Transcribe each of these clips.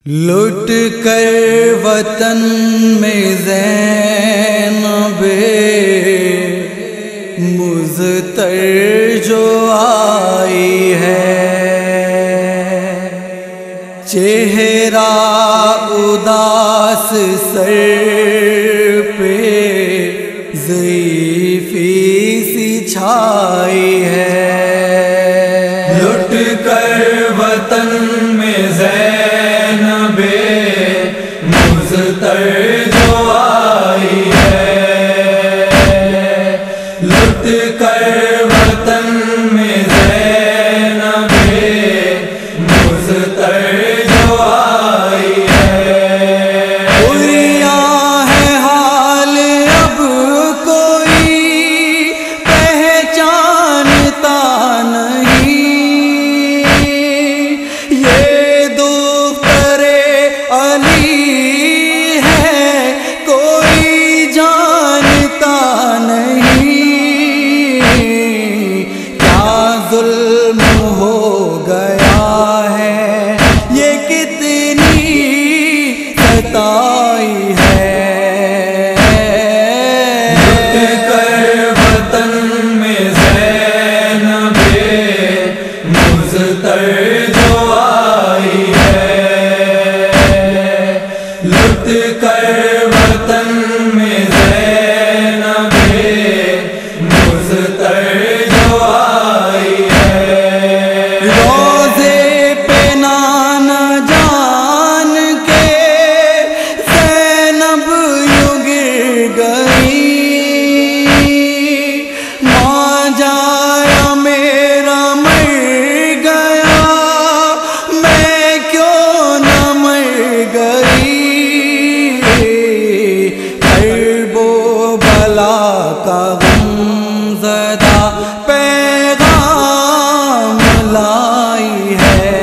لٹ کر وطن میں زینب مضطر جو آئی ہے، چہرہ اداس سر پہ ضعیفی سی چھائی ہے۔ لٹ کر وطن میں زینب مضطر جو آئی ہے، لٹ کر وطن میں زینب مضطر جو آئی ہے۔ بریا ہے حال اب کوئی پہچانتا نہیں، یہ دختر علی ہے کوئی جانتا نہیں، کیا ظلم ہو گیا ہے یہ کتنی ستائی ہے۔ لٹ کر وطن میں زینب مضطر جو آئی ہے، لٹ کر وطن میں زینب مضطر جو آئی ہے۔ روزے پہ نانا جان کے زینب یوں گر گئی، ماں جایا میرا مر گیا میں کیوں نہ مر گئی، کرب و بلا کا غم زدہ پیغام لائی ہے۔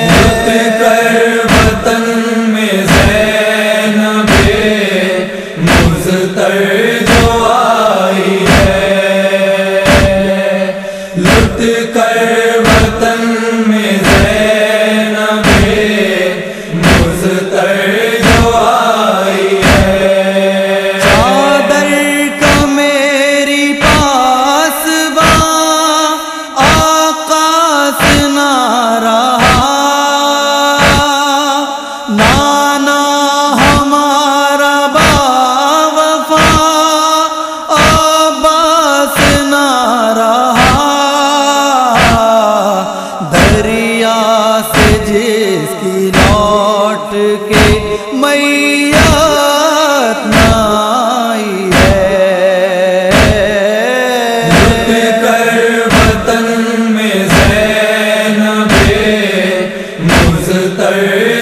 لٹ کر وطن میں زینب مضطر جو آئی ہے، لٹ کر وطن میں زینب مضطر جو آئی ہے۔ چادر کا میری پاس آقا سے نہ رہا، نانا ہمارا باوفا عباس نہ رہا، دریا سے جس کی لوٹ کے میت نہ آئی ہے۔ لٹ کر وطن میں زینب مضطر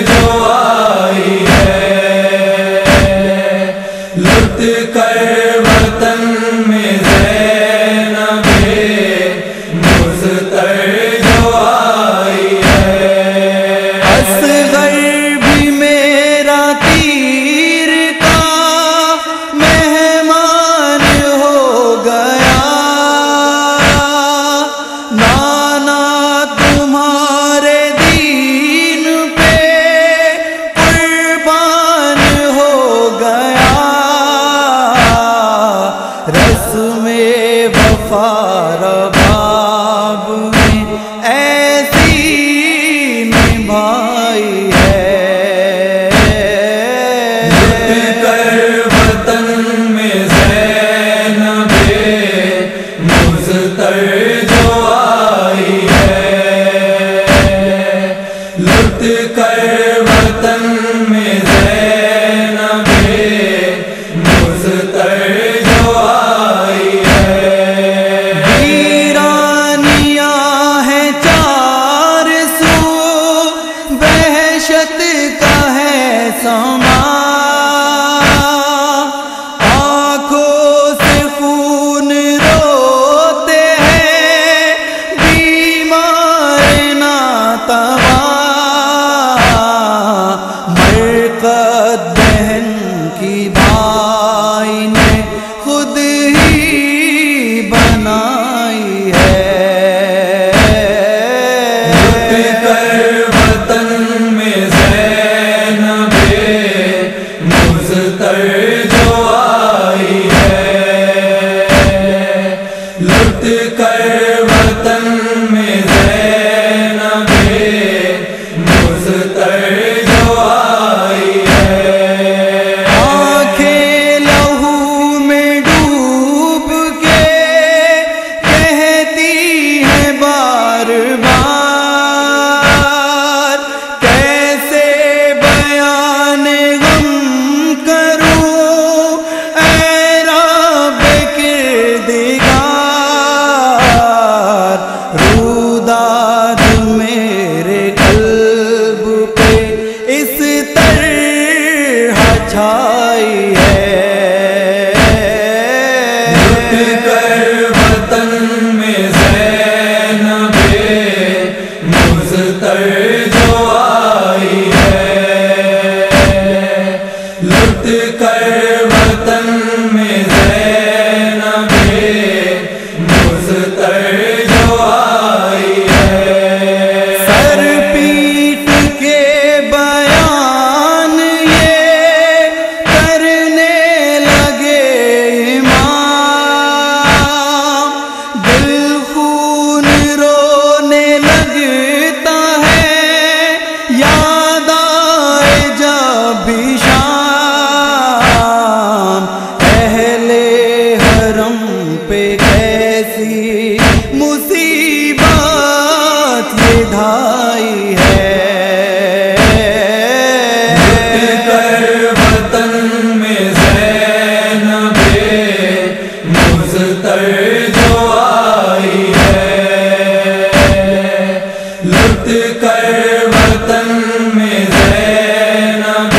جو آئی ہے، لٹ کر وطن میں زینب مضطر جو آئی ہے۔ اصغر بھی میرا تیر کا مہمان ہو گیا، نانا تمہارے دین پہ قربان ہو گیا، رسم وفا رباب میں ایسی نبھائی ہے۔ لٹ کر وطن میں زینب مضطر جو آئی ہے، لٹ کر وطن میں زینب مضطر جو آئی ہے۔ ویرانیاں ہیں چار سو، وحشت کا ہے سما، آنکھوں سے خون روتے ہیں بیمار ناتواں، مضطر جو آئی ہے، آنکھیں لہو میں ڈوب کے کہتی ہیں بار بار، کیسے بیان غم کروں اے رب کردگار، روداد میرے قلب پہ اس طرح چھائی ہے، لٹ کر وطن میں زینب مضطر جو آئی ہے، لٹ کر وطن میں زینب مضطر جو آئی ہے، سر پیٹ کے بیان یہ کرنے لگے امام، دل خون رونے لگتا ہے یاد آئے جب بھی شام، اہل حرم پہ کیسی مصیبت یہ ڈھائی ہے، لٹ کر وطن میں زینب مضطر جو آئی ہے، لٹ کر وطن میں زینب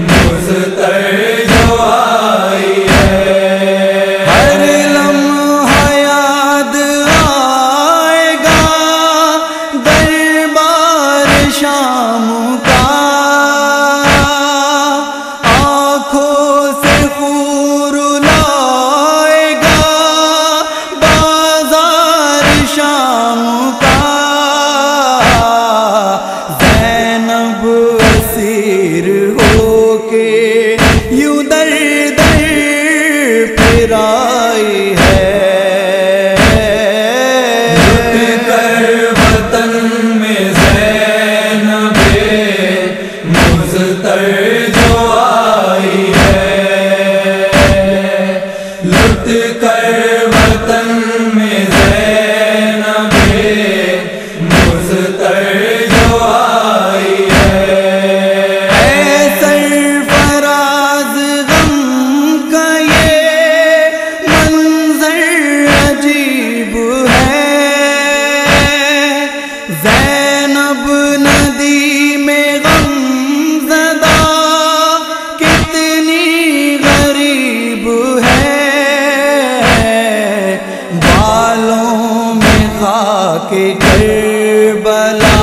مضطر جو آئی ہے، ہر لمحہ یاد آئے گا دربار شام کا، آنکھوں سے خور لائے گا بازار شام کا، زینب اسیر ہو کے یوں در در پھر آئی ہے، لٹ کر وطن میں زینب مضطر جو آئی ہے، لٹ کر وطن میں زینب مضطر جو آئی ہے، اے سرفراز غم کا یہ منظر عجیب ہے، زینب ندی میں غم زدہ کتنی غریب ہے، بالوں میں خاک کربلا